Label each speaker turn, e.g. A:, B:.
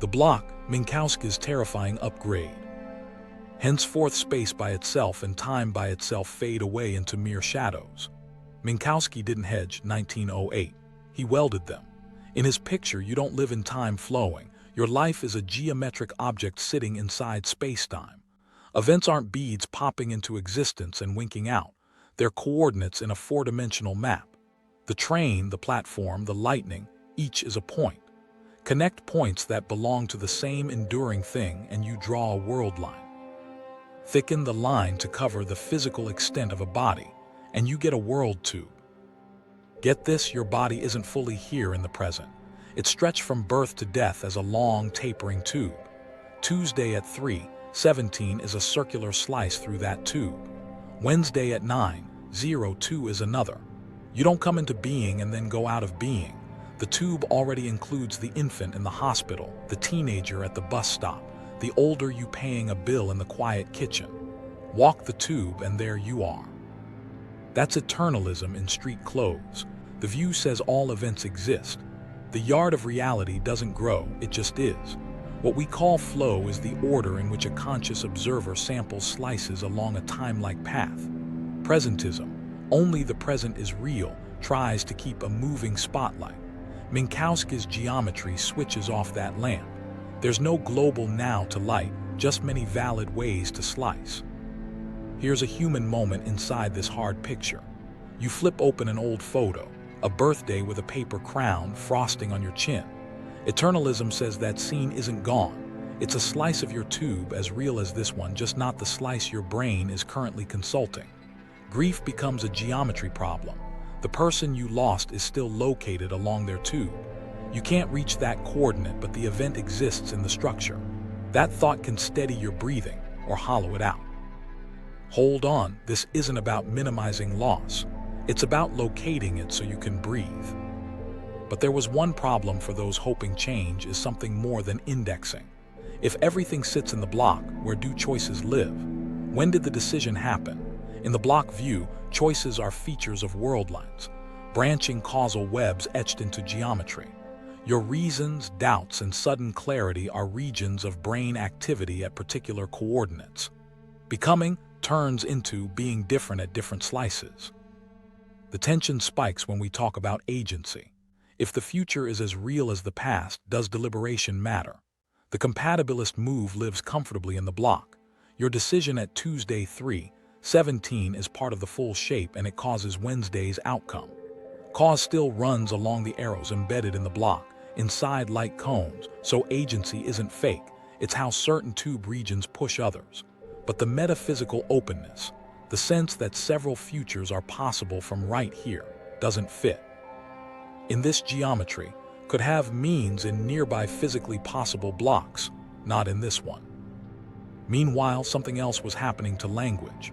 A: The block, Minkowski's terrifying upgrade. Henceforth space by itself and time by itself fade away into mere shadows. Minkowski didn't hedge 1908. He welded them. In his picture, you don't live in time flowing. Your life is a geometric object sitting inside spacetime. Events aren't beads popping into existence and winking out. They're coordinates in a four-dimensional map. The train, the platform, the lightning, each is a point. Connect points that belong to the same enduring thing and you draw a world line. Thicken the line to cover the physical extent of a body, and you get a world tube. Get this, your body isn't fully here in the present. It's stretched from birth to death as a long, tapering tube. Tuesday at 3:17 is a circular slice through that tube. Wednesday at 9:02 is another. You don't come into being and then go out of being. The tube already includes the infant in the hospital, the teenager at the bus stop, the older you paying a bill in the quiet kitchen. Walk the tube and there you are. That's eternalism in street clothes. The view says all events exist. The yard of reality doesn't grow, it just is. What we call flow is the order in which a conscious observer samples slices along a time-like path. Presentism, only the present is real, tries to keep a moving spotlight. Minkowski's geometry switches off that lamp. There's no global now to light, just many valid ways to slice. Here's a human moment inside this hard picture. You flip open an old photo, a birthday with a paper crown frosting on your chin. Eternalism says that scene isn't gone. It's a slice of your tube as real as this one, just not the slice your brain is currently consulting. Grief becomes a geometry problem. The person you lost is still located along their tube. You can't reach that coordinate, but the event exists in the structure. That thought can steady your breathing or hollow it out. Hold on, this isn't about minimizing loss. It's about locating it so you can breathe. But there was one problem for those hoping change is something more than indexing. If everything sits in the block, where do choices live? When did the decision happen? In the block view, choices are features of worldlines, branching causal webs etched into geometry. Your reasons, doubts, and sudden clarity are regions of brain activity at particular coordinates. Becoming turns into being different at different slices. The tension spikes when we talk about agency. If the future is as real as the past, does deliberation matter? The compatibilist move lives comfortably in the block. Your decision at Tuesday 3:17 is part of the full shape and it causes Wednesday's outcome. Cause still runs along the arrows embedded in the block, inside light cones, so agency isn't fake. It's how certain tube regions push others. But the metaphysical openness, the sense that several futures are possible from right here, doesn't fit. In this geometry, could have means in nearby physically possible blocks, not in this one. Meanwhile, something else was happening to language.